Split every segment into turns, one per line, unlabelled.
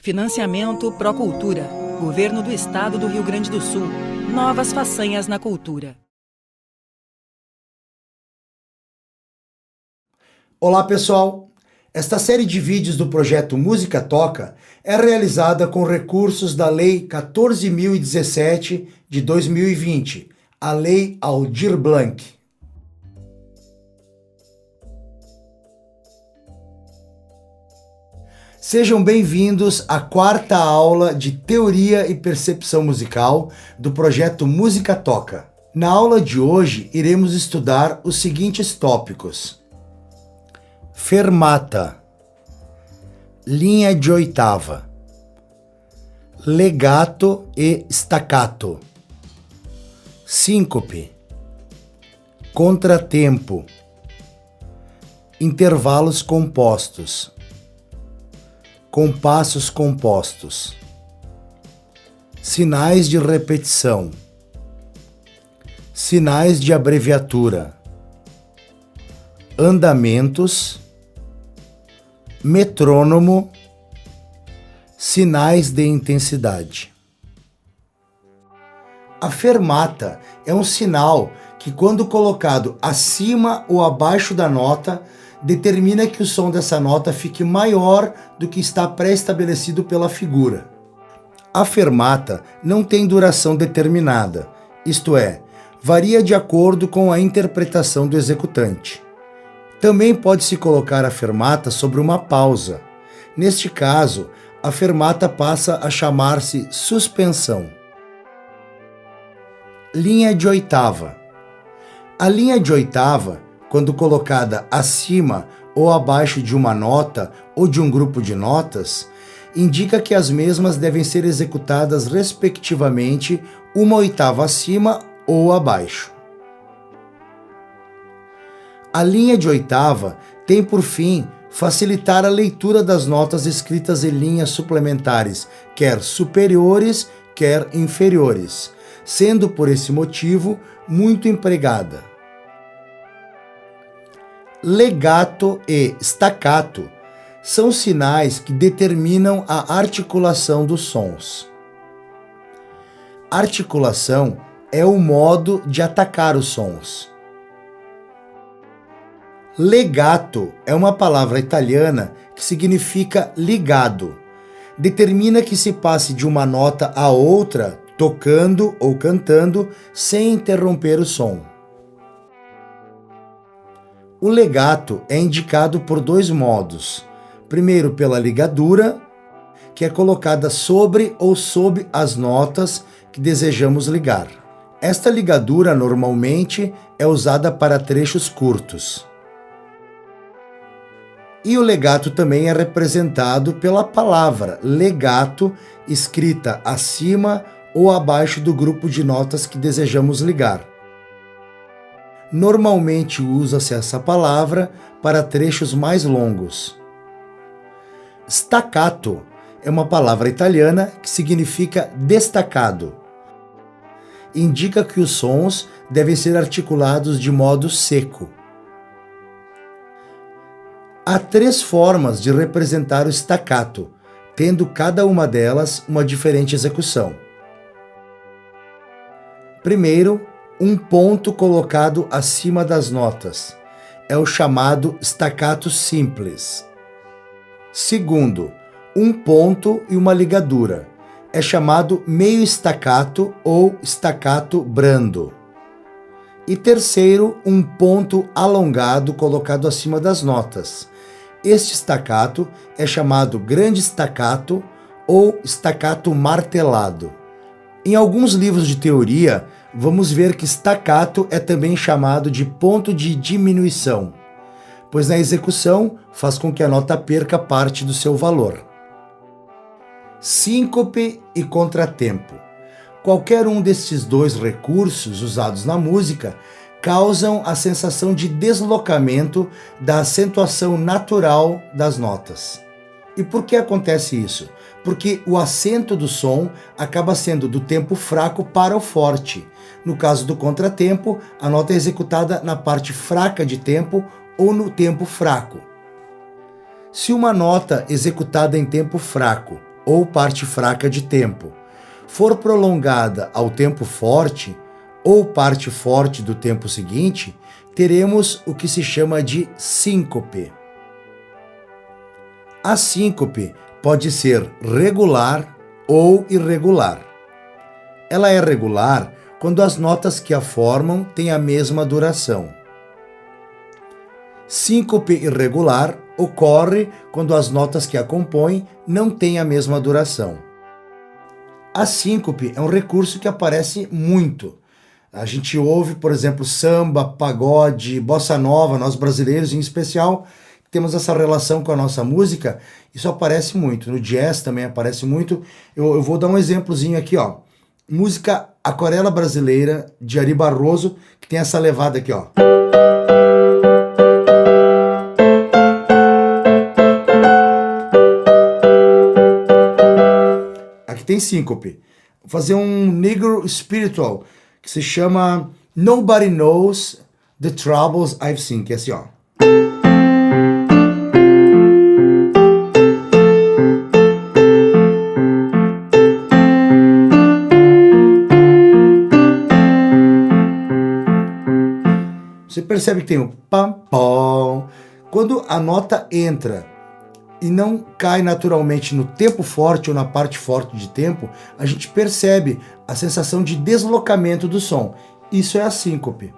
Financiamento Procultura. Governo do Estado do Rio Grande do Sul. Novas façanhas na cultura.
Olá pessoal! Esta série de vídeos do projeto Música Toca é realizada com recursos da Lei 14.017 de 2020, a Lei Aldir Blanc. Sejam bem-vindos à quarta aula de Teoria e Percepção Musical do projeto Música Toca. Na aula de hoje, iremos estudar os seguintes tópicos: fermata, linha de oitava, legato e staccato, síncope, contratempo, intervalos compostos, compassos compostos, sinais de repetição, sinais de abreviatura, andamentos, metrônomo, sinais de intensidade. A fermata é um sinal que, quando colocado acima ou abaixo da nota, determina que o som dessa nota fique maior do que está pré-estabelecido pela figura. A fermata não tem duração determinada, isto é, varia de acordo com a interpretação do executante. Também pode-se colocar a fermata sobre uma pausa. Neste caso, a fermata passa a chamar-se suspensão. Linha de oitava. A linha de oitava, quando colocada acima ou abaixo de uma nota ou de um grupo de notas, indica que as mesmas devem ser executadas respectivamente uma oitava acima ou abaixo. A linha de oitava tem por fim facilitar a leitura das notas escritas em linhas suplementares, quer superiores, quer inferiores, sendo por esse motivo muito empregada. Legato e staccato são sinais que determinam a articulação dos sons. Articulação é o modo de atacar os sons. Legato é uma palavra italiana que significa ligado. Determina que se passe de uma nota a outra, tocando ou cantando, sem interromper o som. O legato é indicado por dois modos. Primeiro, pela ligadura, que é colocada sobre ou sob as notas que desejamos ligar. Esta ligadura normalmente é usada para trechos curtos. E o legato também é representado pela palavra legato, escrita acima ou abaixo do grupo de notas que desejamos ligar. Normalmente usa-se essa palavra para trechos mais longos. Staccato é uma palavra italiana que significa destacado. Indica que os sons devem ser articulados de modo seco. Há três formas de representar o staccato, tendo cada uma delas uma diferente execução. Primeiro, um ponto colocado acima das notas. É o chamado staccato simples. Segundo, um ponto e uma ligadura. É chamado meio staccato ou staccato brando. E terceiro, um ponto alongado colocado acima das notas. Este staccato é chamado grande staccato ou staccato martelado. Em alguns livros de teoria, vamos ver que staccato é também chamado de ponto de diminuição, pois na execução faz com que a nota perca parte do seu valor. Síncope e contratempo. Qualquer um destes dois recursos usados na música causam a sensação de deslocamento da acentuação natural das notas. E por que acontece isso? Porque o acento do som acaba sendo do tempo fraco para o forte. No caso do contratempo, a nota é executada na parte fraca de tempo ou no tempo fraco. Se uma nota executada em tempo fraco ou parte fraca de tempo, for prolongada ao tempo forte ou parte forte do tempo seguinte, teremos o que se chama de síncope. A síncope pode ser regular ou irregular. Ela é regular quando as notas que a formam têm a mesma duração. Síncope irregular ocorre quando as notas que a compõem não têm a mesma duração. A síncope é um recurso que aparece muito. A gente ouve, por exemplo, samba, pagode, bossa nova, nós brasileiros em especial, temos essa relação com a nossa música, isso aparece muito. No jazz também aparece muito. Eu vou dar um exemplozinho aqui, ó. Música Aquarela Brasileira, de Ari Barroso, que tem essa levada aqui, ó. Aqui tem síncope. Vou fazer um negro spiritual, que se chama Nobody Knows the Troubles I've Seen, que é assim, ó. Você percebe que tem o pam, pom. Quando a nota entra e não cai naturalmente no tempo forte ou na parte forte de tempo, a gente percebe a sensação de deslocamento do som. Isso é a síncope.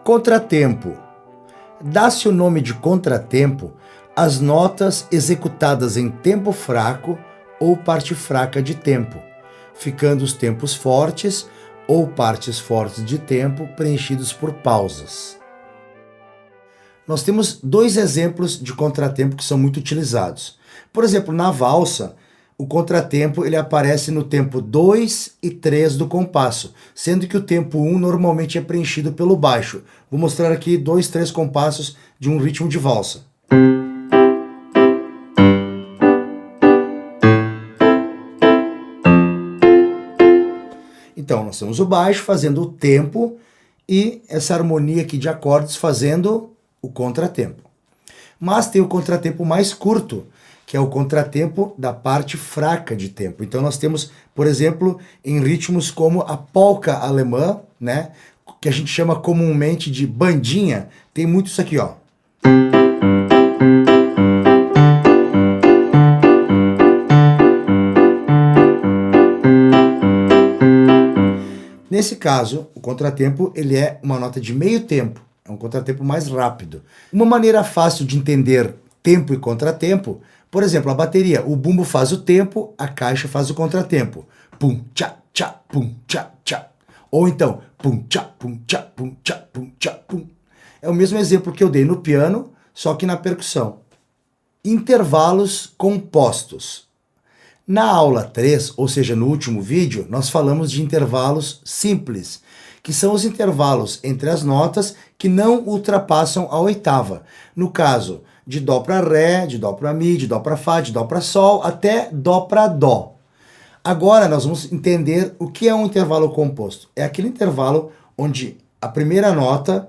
Contratempo. Dá-se o nome de contratempo às notas executadas em tempo fraco ou parte fraca de tempo, ficando os tempos fortes ou partes fortes de tempo preenchidos por pausas. Nós temos dois exemplos de contratempo que são muito utilizados. Por exemplo, na valsa, o contratempo ele aparece no tempo 2 e 3 do compasso, sendo que o tempo 1 normalmente é preenchido pelo baixo. Vou mostrar aqui 2, 3 compassos de um ritmo de valsa. Então, nós temos o baixo fazendo o tempo e essa harmonia aqui de acordes fazendo o contratempo. Mas tem o contratempo mais curto, que é o contratempo da parte fraca de tempo. Então nós temos, por exemplo, em ritmos como a polca alemã, né, que a gente chama comumente de bandinha, tem muito isso aqui, ó. Nesse caso, o contratempo ele é uma nota de meio tempo, é um contratempo mais rápido. Uma maneira fácil de entender tempo e contratempo, por exemplo, a bateria, o bumbo faz o tempo, a caixa faz o contratempo. Pum, tchá, tchá, pum, tchá, tchá. Ou então, pum, tchá, pum, tchá, pum, tchá, pum, tchá, pum. É o mesmo exemplo que eu dei no piano, só que na percussão. Intervalos compostos. Na aula 3, ou seja, no último vídeo, nós falamos de intervalos simples, que são os intervalos entre as notas que não ultrapassam a oitava. No caso, de Dó para Ré, de Dó para Mi, de Dó para Fá, de Dó para Sol, até Dó para Dó. Agora nós vamos entender o que é um intervalo composto. É aquele intervalo onde a primeira nota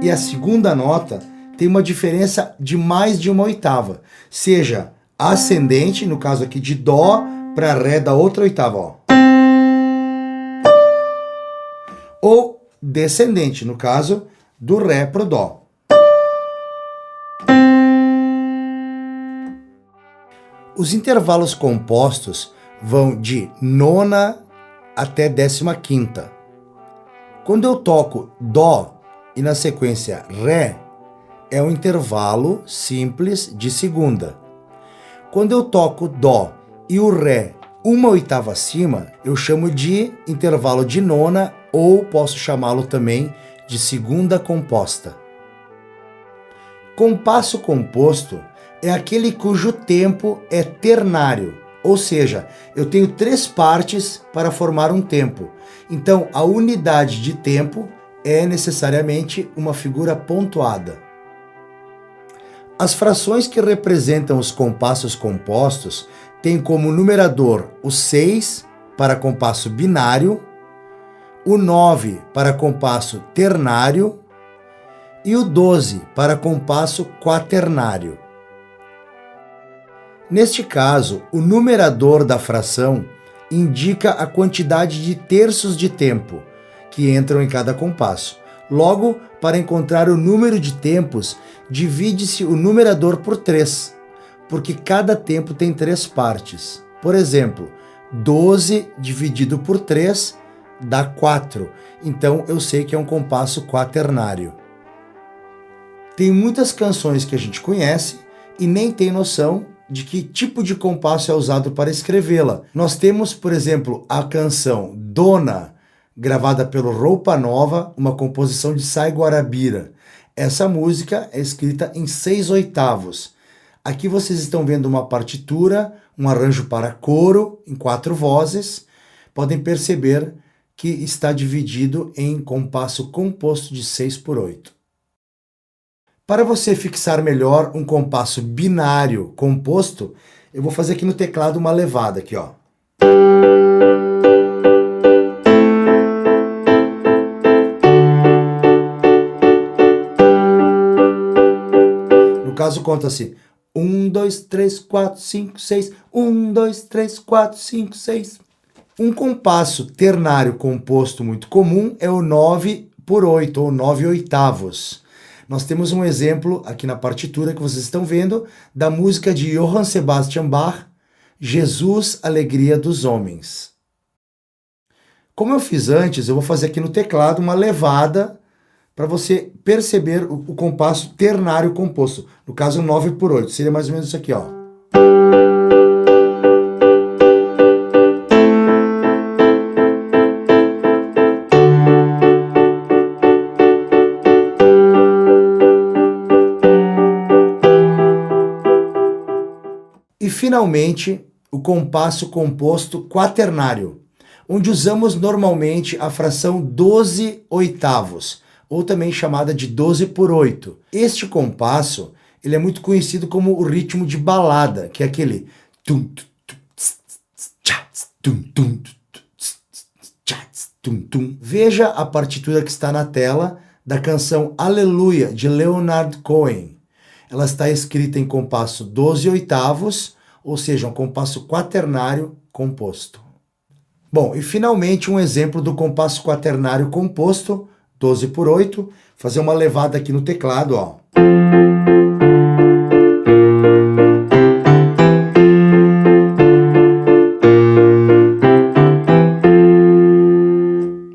e a segunda nota tem uma diferença de mais de uma oitava, seja ascendente, no caso aqui de Dó para Ré da outra oitava, ó. Ou descendente, no caso do Ré para o Dó. Os intervalos compostos vão de nona até 15ª. Quando eu toco Dó e na sequência Ré, é um intervalo simples de segunda. Quando eu toco Dó e o Ré uma oitava acima, eu chamo de intervalo de nona ou posso chamá-lo também de segunda composta. Compasso composto é aquele cujo tempo é ternário, ou seja, eu tenho 3 partes para formar um tempo. Então, a unidade de tempo é necessariamente uma figura pontuada. As frações que representam os compassos compostos têm como numerador o 6 para compasso binário, o 9 para compasso ternário e o 12 para compasso quaternário. Neste caso, o numerador da fração indica a quantidade de terços de tempo que entram em cada compasso. Logo, para encontrar o número de tempos, divide-se o numerador por 3, porque cada tempo tem 3 partes. Por exemplo, 12 dividido por 3 dá 4, então eu sei que é um compasso quaternário. Tem muitas canções que a gente conhece e nem tem noção de que tipo de compasso é usado para escrevê-la. Nós temos, por exemplo, a canção Dona, gravada pelo Roupa Nova, uma composição de Sai Guarabira. Essa música é escrita em 6/8. Aqui vocês estão vendo uma partitura, um arranjo para coro em 4 vozes. Podem perceber que está dividido em compasso composto de 6/8. Para você fixar melhor um compasso binário composto, eu vou fazer aqui no teclado uma levada aqui, ó. No caso conta assim: 1, 2, 3, 4, 5, 6, 1, 2, 3, 4, 5, 6. Um compasso ternário composto muito comum é o 9/8 ou 9/8. Nós temos um exemplo aqui na partitura que vocês estão vendo da música de Johann Sebastian Bach, Jesus, Alegria dos Homens. Como eu fiz antes, eu vou fazer aqui no teclado uma levada para você perceber o compasso ternário composto. No caso, 9/8. Seria mais ou menos isso aqui, ó. E, finalmente, o compasso composto quaternário, onde usamos normalmente a fração 12/8, ou também chamada de 12/8. Este compasso ele é muito conhecido como o ritmo de balada, que é aquele tum, tum, tum, tum, tum. Veja a partitura que está na tela da canção Aleluia, de Leonard Cohen. Ela está escrita em compasso 12/8, ou seja, um compasso quaternário composto. Bom, e finalmente um exemplo do compasso quaternário composto, 12/8, fazer uma levada aqui no teclado, ó.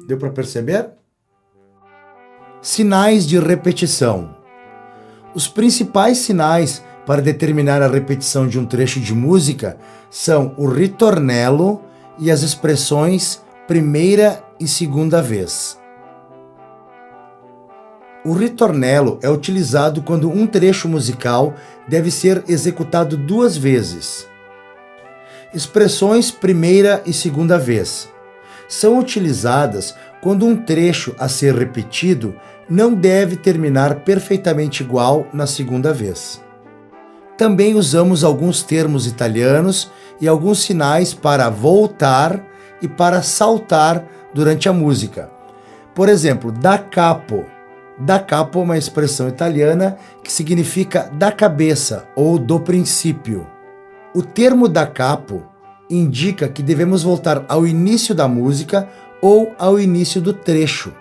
Deu para perceber? Sinais de repetição. Os principais sinais para determinar a repetição de um trecho de música são o ritornello e as expressões primeira e segunda vez. O ritornello é utilizado quando um trecho musical deve ser executado 2 vezes. Expressões primeira e segunda vez são utilizadas quando um trecho a ser repetido não deve terminar perfeitamente igual na segunda vez. Também usamos alguns termos italianos e alguns sinais para voltar e para saltar durante a música. Por exemplo, da capo. Da capo é uma expressão italiana que significa da cabeça ou do princípio. O termo da capo indica que devemos voltar ao início da música ou ao início do trecho.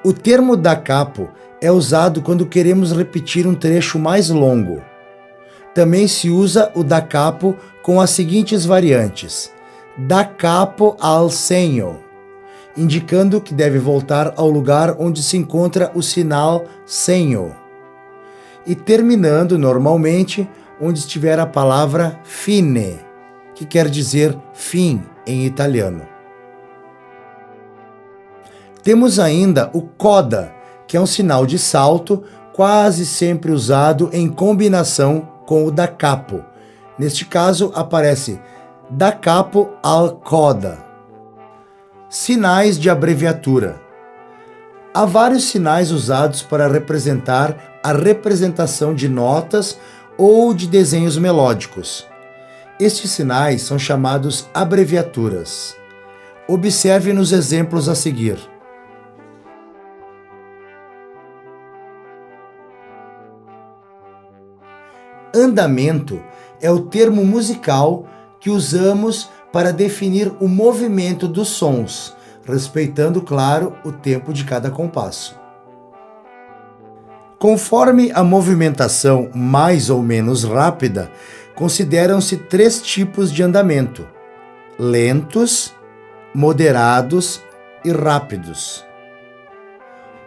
O termo da capo é usado quando queremos repetir um trecho mais longo. Também se usa o da capo com as seguintes variantes: da capo al segno, indicando que deve voltar ao lugar onde se encontra o sinal segno, e terminando normalmente onde estiver a palavra fine, que quer dizer fim em italiano. Temos ainda o coda, que é um sinal de salto, quase sempre usado em combinação com o da capo. Neste caso, aparece da capo al coda. Sinais de abreviatura. Há vários sinais usados para representar a representação de notas ou de desenhos melódicos. Estes sinais são chamados abreviaturas. Observe nos exemplos a seguir. Andamento é o termo musical que usamos para definir o movimento dos sons, respeitando, claro, o tempo de cada compasso. Conforme a movimentação mais ou menos rápida, consideram-se 3 tipos de andamento: lentos, moderados e rápidos.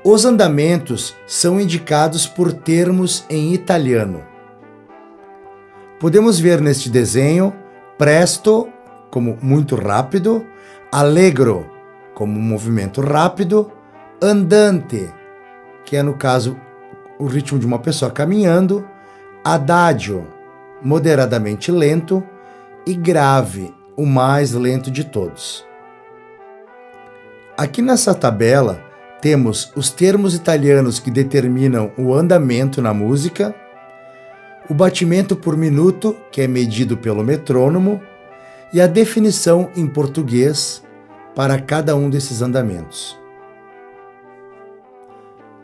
Os andamentos são indicados por termos em italiano. Podemos ver neste desenho presto, como muito rápido, allegro, como um movimento rápido, andante, que é no caso o ritmo de uma pessoa caminhando, adagio, moderadamente lento, e grave, o mais lento de todos. Aqui nessa tabela temos os termos italianos que determinam o andamento na música, o batimento por minuto, que é medido pelo metrônomo, e a definição em português para cada um desses andamentos.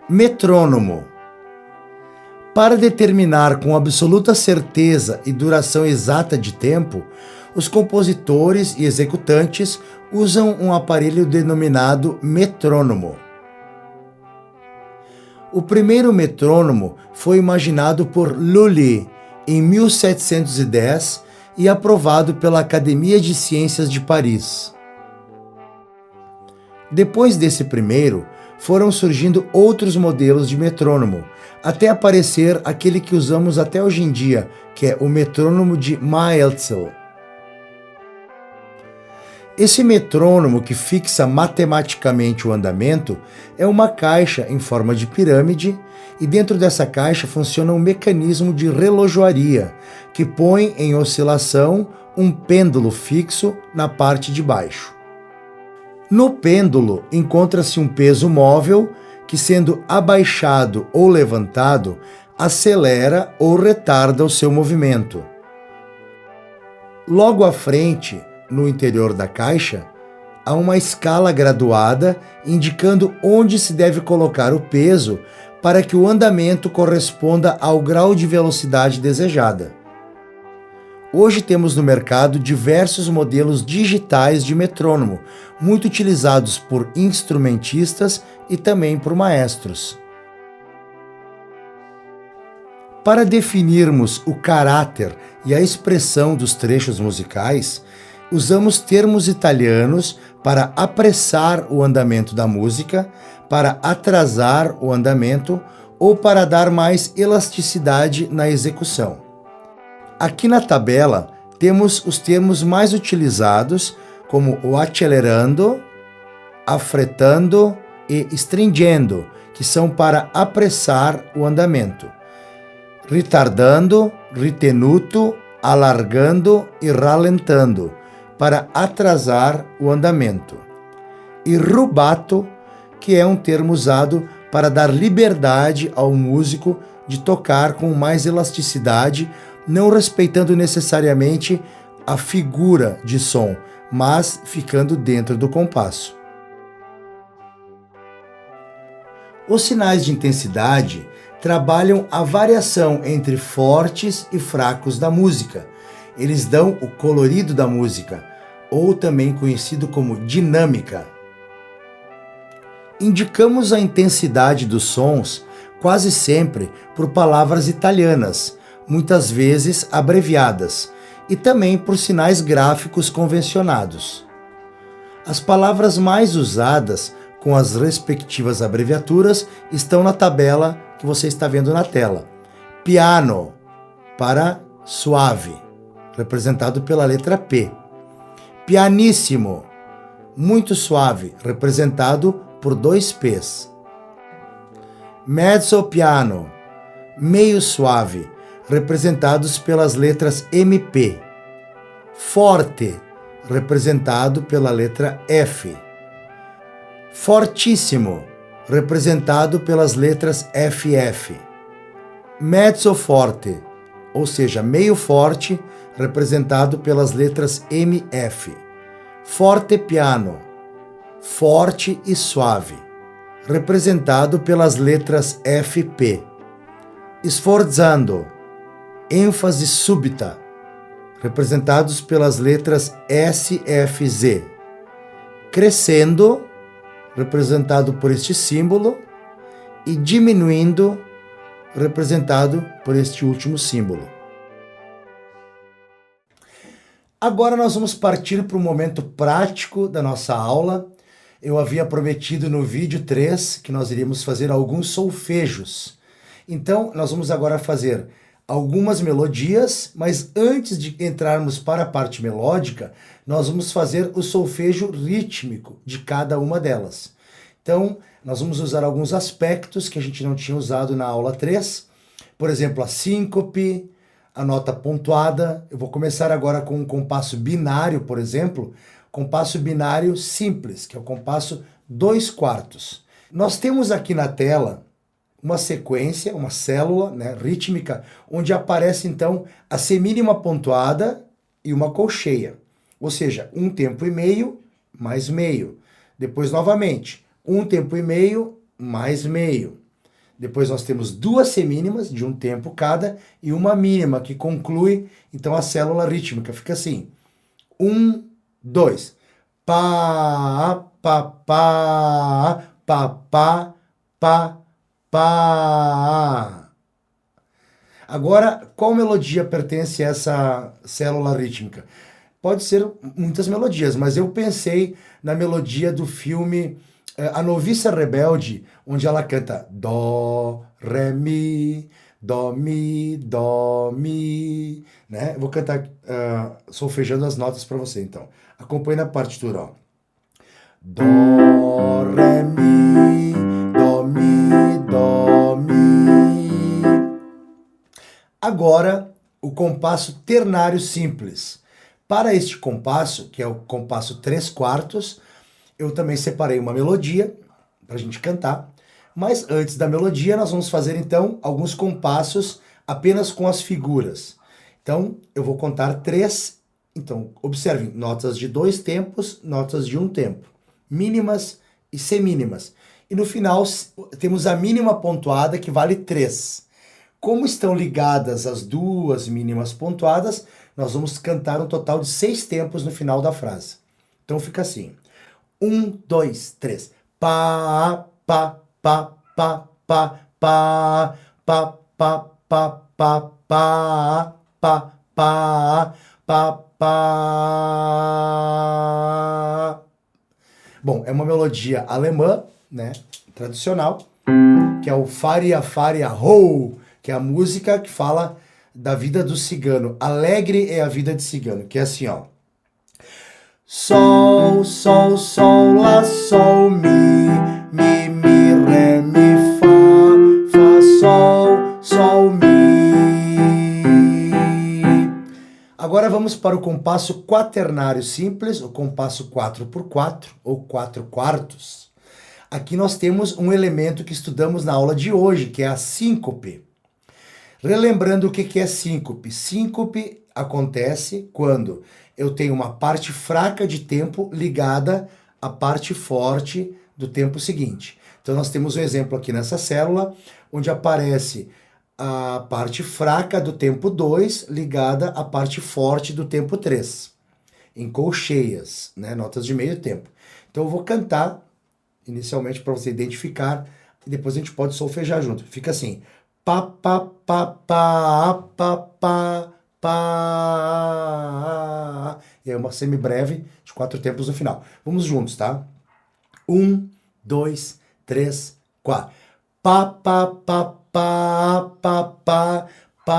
Metrônomo. Para determinar com absoluta certeza e duração exata de tempo, os compositores e executantes usam um aparelho denominado metrônomo. O primeiro metrônomo foi imaginado por Lully em 1710 e aprovado pela Academia de Ciências de Paris. Depois desse primeiro, foram surgindo outros modelos de metrônomo, até aparecer aquele que usamos até hoje em dia, que é o metrônomo de Maelzel. Esse metrônomo, que fixa matematicamente o andamento, é uma caixa em forma de pirâmide, e dentro dessa caixa funciona um mecanismo de relojoaria, que põe em oscilação um pêndulo fixo na parte de baixo. No pêndulo encontra-se um peso móvel que, sendo abaixado ou levantado, acelera ou retarda o seu movimento. Logo à frente, no interior da caixa, há uma escala graduada indicando onde se deve colocar o peso para que o andamento corresponda ao grau de velocidade desejada. Hoje temos no mercado diversos modelos digitais de metrônomo, muito utilizados por instrumentistas e também por maestros. Para definirmos o caráter e a expressão dos trechos musicais, usamos termos italianos para apressar o andamento da música, para atrasar o andamento ou para dar mais elasticidade na execução. Aqui na tabela temos os termos mais utilizados, como o accelerando, affrettando e stringendo, que são para apressar o andamento. Ritardando, ritenuto, allargando e rallentando, para atrasar o andamento. E rubato, que é um termo usado para dar liberdade ao músico de tocar com mais elasticidade, não respeitando necessariamente a figura de som, mas ficando dentro do compasso. Os sinais de intensidade trabalham a variação entre fortes e fracos da música. Eles dão o colorido da música, ou também conhecido como dinâmica. Indicamos a intensidade dos sons quase sempre por palavras italianas, muitas vezes abreviadas, e também por sinais gráficos convencionados. As palavras mais usadas com as respectivas abreviaturas estão na tabela que você está vendo na tela. Piano, para suave, representado pela letra P. Pianissimo, muito suave, representado por 2 P's. Mezzo piano, meio suave, representados pelas letras MP. Forte, representado pela letra F. Fortissimo, representado pelas letras FF. Mezzo forte, ou seja, meio forte, representado pelas letras MF. Forte piano, forte e suave, representado pelas letras FP. Sforzando, ênfase súbita, representados pelas letras S, F, Z. Crescendo, representado por este símbolo, e diminuindo, representado por este último símbolo. Agora nós vamos partir para o momento prático da nossa aula. Eu havia prometido no vídeo 3 que nós iríamos fazer alguns solfejos. Então, nós vamos agora fazer algumas melodias, mas antes de entrarmos para a parte melódica, nós vamos fazer o solfejo rítmico de cada uma delas. Então, nós vamos usar alguns aspectos que a gente não tinha usado na aula 3, por exemplo, a síncope, a nota pontuada. Eu vou começar agora com um compasso binário, por exemplo, compasso binário simples, que é o compasso 2/4. Nós temos aqui na tela uma sequência, uma célula, né, rítmica, onde aparece então a semínima pontuada e uma colcheia. Ou seja, um tempo e meio mais meio. Depois novamente, um tempo e meio mais meio. Depois nós temos duas semínimas de um tempo cada e uma mínima que conclui então a célula rítmica. Fica assim: 1, 2. Pá, pá, pá, pá, pá, pá, pá. Agora, qual melodia pertence a essa célula rítmica? Pode ser muitas melodias, mas eu pensei na melodia do filme A Noviça Rebelde, onde ela canta Dó, Ré, Mi, Dó, Mi, Dó, Mi, né? Eu vou cantar solfejando as notas para você, então. Acompanhe na partitura, ó. Dó, Ré, Mi, Dó, Mi, Dó, Mi. Agora, o compasso ternário simples. Para este compasso, que é o compasso 3/4, eu também separei uma melodia para a gente cantar. Mas antes da melodia, nós vamos fazer então alguns compassos apenas com as figuras. Então, eu vou contar 3. Então, observem, notas de 2 tempos, notas de 1 tempo, mínimas e semínimas. E no final, temos a mínima pontuada, que vale 3. Como estão ligadas as duas mínimas pontuadas, nós vamos cantar um total de 6 tempos no final da frase. Então, fica assim: 1, 2, 3. Pá, pá, pá, pá, pá, pá, pá, pá, pá, pá, pá, pá, pá, pá, pá. Bom, é uma melodia alemã, né, tradicional, que é o Faria Faria Ho, que é a música que fala da vida do cigano. Alegre é a vida de cigano, que é assim, ó. Sol, sol, sol, lá, sol, mi, ré, mi, fá, sol, sol, mi. Agora vamos para o compasso quaternário simples, o compasso 4/4 ou 4/4. Aqui nós temos um elemento que estudamos na aula de hoje, que é a síncope. Relembrando o que é síncope. Síncope acontece quando eu tenho uma parte fraca de tempo ligada à parte forte do tempo seguinte. Então nós temos um exemplo aqui nessa célula, onde aparece a parte fraca do tempo 2 ligada à parte forte do tempo 3, em colcheias, né, notas de meio tempo. Então eu vou cantar inicialmente para você identificar e depois a gente pode solfejar junto. Fica assim: pá, pá, pá, pá, pá, pá, pá. E aí uma semibreve de 4 tempos no final. Vamos juntos, tá? 1, 2, 3, 4. Pá, pá, pá, pá, pá, pá, pá.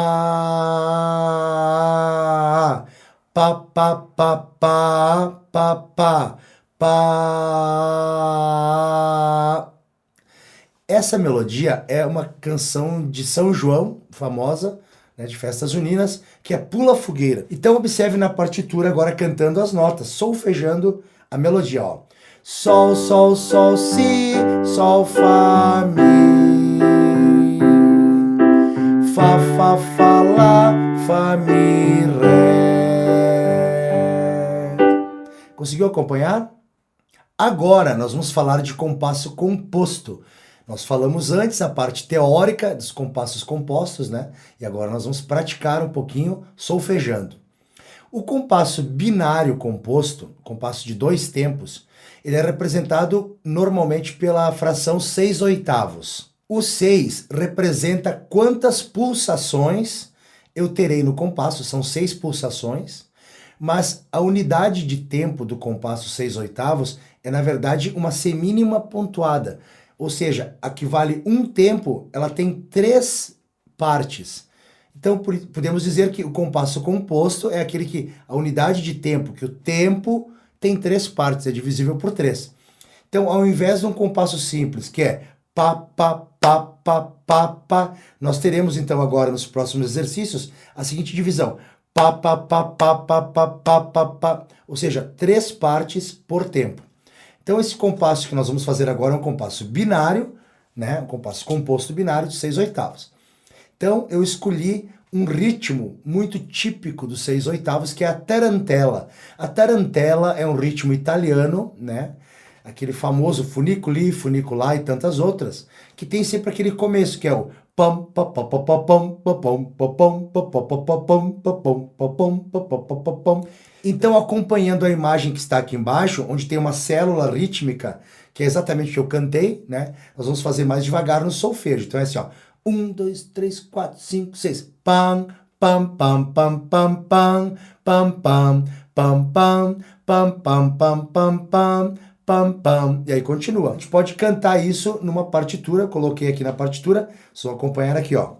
Pá, pá, pá, pá, pá, pá, pá. Essa melodia é uma canção de São João, famosa, né, de festas juninas, que é Pula Fogueira. Então observe na partitura agora cantando as notas, solfejando a melodia, ó. Sol, sol, sol, si, sol, fá, mi. Fá, fá, fá, lá, fá, mi, ré. Conseguiu acompanhar? Agora nós vamos falar de compasso composto. Nós falamos antes a parte teórica dos compassos compostos, né? E agora nós vamos praticar um pouquinho solfejando. O compasso binário composto, compasso de 2 tempos, ele é representado normalmente pela fração 6/8. O 6 representa quantas pulsações eu terei no compasso, são 6 pulsações, mas a unidade de tempo do compasso 6/8 é, na verdade, uma semínima pontuada, ou seja, a que vale um tempo, ela tem 3 partes. Então, podemos dizer que o compasso composto é aquele que a unidade de tempo, que o tempo tem 3 partes, é divisível por 3. Então, ao invés de um compasso simples, que é pá, pá, pá, pá, pá, pá, nós teremos então agora nos próximos exercícios a seguinte divisão: pá, pá, pá, pá, pá, pá, pá, pá, pá, ou seja, 3 partes por tempo. Então, esse compasso que nós vamos fazer agora é um compasso binário, né? Um compasso composto binário de 6/8. Então, eu escolhi um ritmo muito típico dos 6/8, que é a tarantella. A tarantella é um ritmo italiano, né? Aquele famoso funiculi, funicular e tantas outras, que tem sempre aquele começo, que é o pam pam pam pam pam pam pam pam pam. Então, acompanhando a imagem que está aqui embaixo, onde tem uma célula rítmica, que é exatamente o que eu cantei, né? Nós vamos fazer mais devagar no solfejo. Então é assim, ó. 1, 2, 3, 4, 5, 6. Pam, pam, pam, pam, pam, pam, pam, pam, pam, pam, pam, pam, pam, pam, pam, pam, pam. E aí continua. A gente pode cantar isso numa partitura. Eu coloquei aqui na partitura. Vocês vão acompanhar aqui, ó.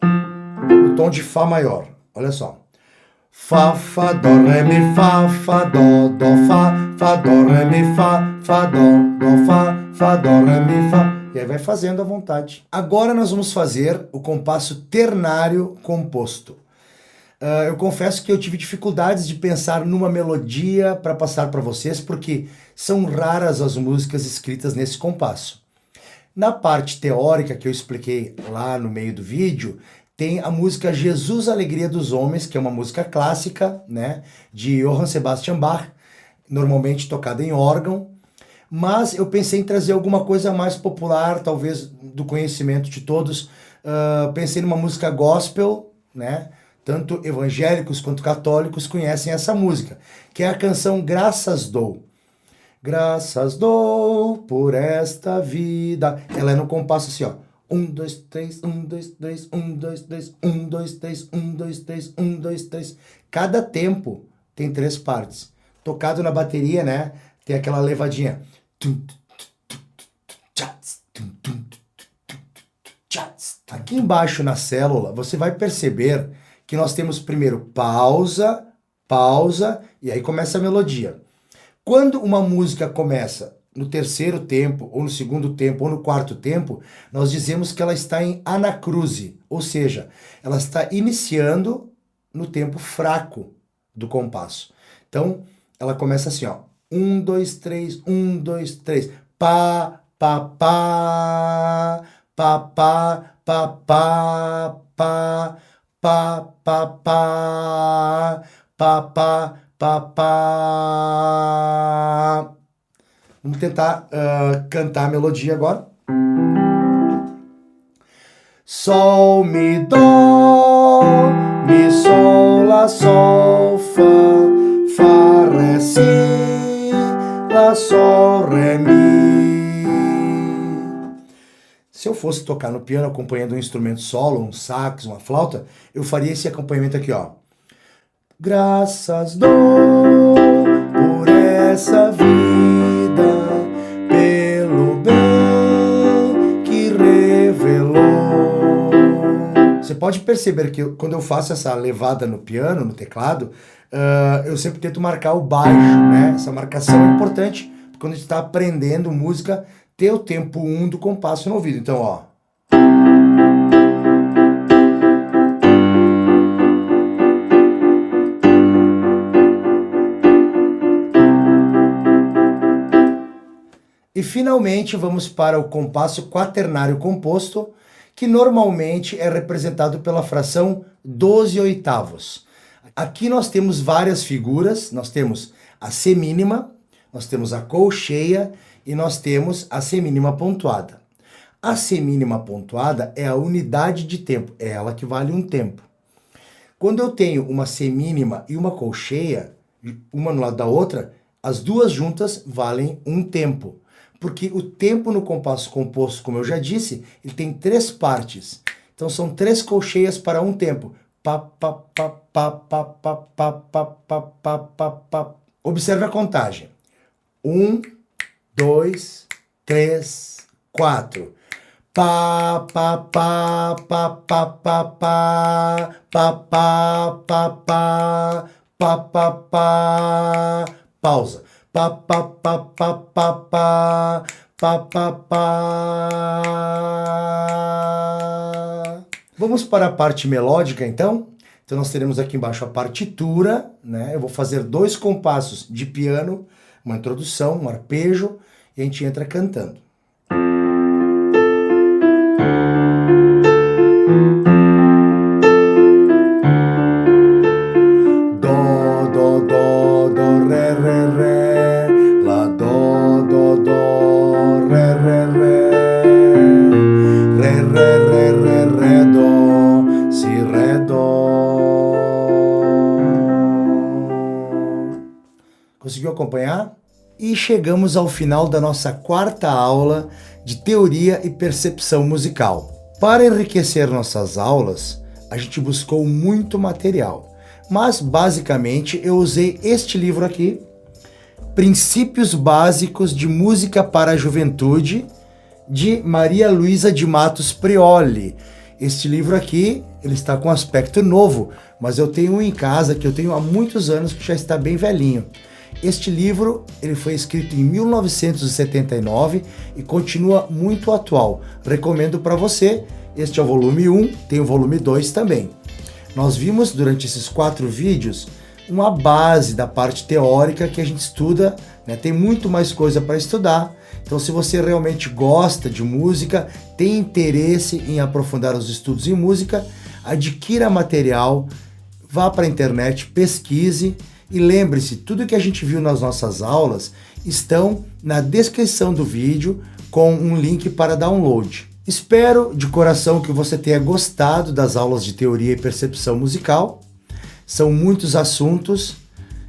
O tom de Fá maior. Olha só. Fá, Fá, Dó, Ré, Mi, Fá, Dó, Ré, Mi, Fá, Dó, Fá, Dó, Ré, Mi, Fá. E aí vai fazendo à vontade. Agora nós vamos fazer o compasso ternário composto. Eu confesso que eu tive dificuldades de pensar numa melodia para passar para vocês, porque são raras as músicas escritas nesse compasso. Na parte teórica que eu expliquei lá no meio do vídeo, tem a música Jesus, Alegria dos Homens, que é uma música clássica, né, de Johann Sebastian Bach, normalmente tocada em órgão. Mas eu pensei em trazer alguma coisa mais popular, talvez do conhecimento de todos. Pensei numa música gospel, né? Tanto evangélicos quanto católicos conhecem essa música, que é a canção Graças Dou. Graças dou por esta vida. Ela é no compasso assim, ó. 1, 2, 3, 1, 2, 3, 1, 2, 3, 1, 2, 3, 1, 2, 3, 1, 2, 3. Cada tempo tem 3 partes. Tocado na bateria, né? Tem aquela levadinha. Aqui embaixo na célula, você vai perceber que nós temos primeiro pausa, pausa, e aí começa a melodia. Quando uma música começa no terceiro tempo, ou no segundo tempo, ou no quarto tempo, nós dizemos que ela está em anacruse, ou seja, ela está iniciando no tempo fraco do compasso. Então, ela começa assim, ó. 1, 2, 3, 1, 2, 3. Pá, pá, pá, pá, pá, pá, pá, pá, pá, pá, pá, pá, pá, pá, pá. Vamos tentar cantar a melodia agora. Sol, mi, dó, mi, sol, lá, sol, fá, fá, ré, si, lá, sol, ré, mi. Se eu fosse tocar no piano acompanhando um instrumento solo, um sax, uma flauta, eu faria esse acompanhamento aqui, ó. Graças dou por essa vida, pelo bem que revelou. Você pode perceber que quando eu faço essa levada no piano, no teclado, eu sempre tento marcar o baixo, né? Essa marcação é importante quando a gente está aprendendo música, ter o tempo 1 do compasso no ouvido. Então, ó. E finalmente vamos para o compasso quaternário composto, que normalmente é representado pela fração 12/8. Aqui nós temos várias figuras, nós temos a semínima, nós temos a colcheia e nós temos a semínima pontuada. A semínima pontuada é a unidade de tempo, é ela que vale um tempo. Quando eu tenho uma semínima e uma colcheia, uma no lado da outra, as duas juntas valem um tempo. Porque o tempo no compasso composto, como eu já disse, ele tem 3 partes. Então são 3 colcheias para um tempo. Pá, pá, pá, pá, pá, pá, pá, pá, pá, pá, pá, pá. Observe a contagem. 1, 2, 3, 4. Pá, pá, pá, pá, pá, pá, pá, pá, pá, pá, pá, pá, pá, pá. Pausa. Pá, pá, pá, pá, pá, pá, pá, pá, pá. Vamos para a parte melódica, então? Então nós teremos aqui embaixo a partitura, né? Eu vou fazer 2 compassos de piano, uma introdução, um arpejo, e a gente entra cantando. Dó, dó, dó, dó, ré, ré, ré, lá, dó, dó, dó, ré, ré, ré, ré, ré, ré, ré, ré, dó, si, ré, dó. Conseguiu acompanhar? E chegamos ao final da nossa 4ª aula de teoria e percepção musical. Para enriquecer nossas aulas, a gente buscou muito material, mas basicamente eu usei este livro aqui, Princípios Básicos de Música para a Juventude, de Maria Luísa de Matos Prioli. Este livro aqui, ele está com aspecto novo, mas eu tenho um em casa que eu tenho há muitos anos que já está bem velhinho. Este livro ele foi escrito em 1979 e continua muito atual. Recomendo para você. Este é o volume 1, tem o volume 2 também. Nós vimos durante esses 4 vídeos uma base da parte teórica que a gente estuda, né? Tem muito mais coisa para estudar. Então, se você realmente gosta de música, tem interesse em aprofundar os estudos em música, adquira material, vá para a internet, pesquise. E lembre-se, tudo que a gente viu nas nossas aulas estão na descrição do vídeo com um link para download. Espero de coração que você tenha gostado das aulas de teoria e percepção musical. São muitos assuntos.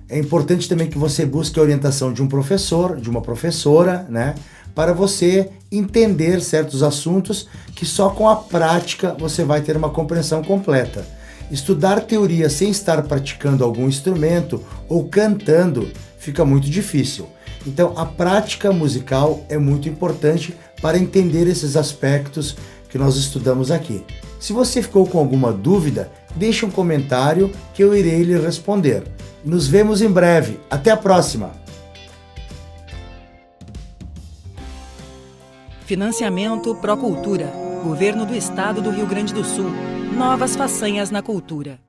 É importante também que você busque a orientação de um professor, de uma professora, né? Para você entender certos assuntos que só com a prática você vai ter uma compreensão completa. Estudar teoria sem estar praticando algum instrumento ou cantando fica muito difícil. Então, a prática musical é muito importante para entender esses aspectos que nós estudamos aqui. Se você ficou com alguma dúvida, deixe um comentário que eu irei lhe responder. Nos vemos em breve. Até a próxima!
Financiamento Procultura. Governo do Estado do Rio Grande do Sul. Novas façanhas na cultura.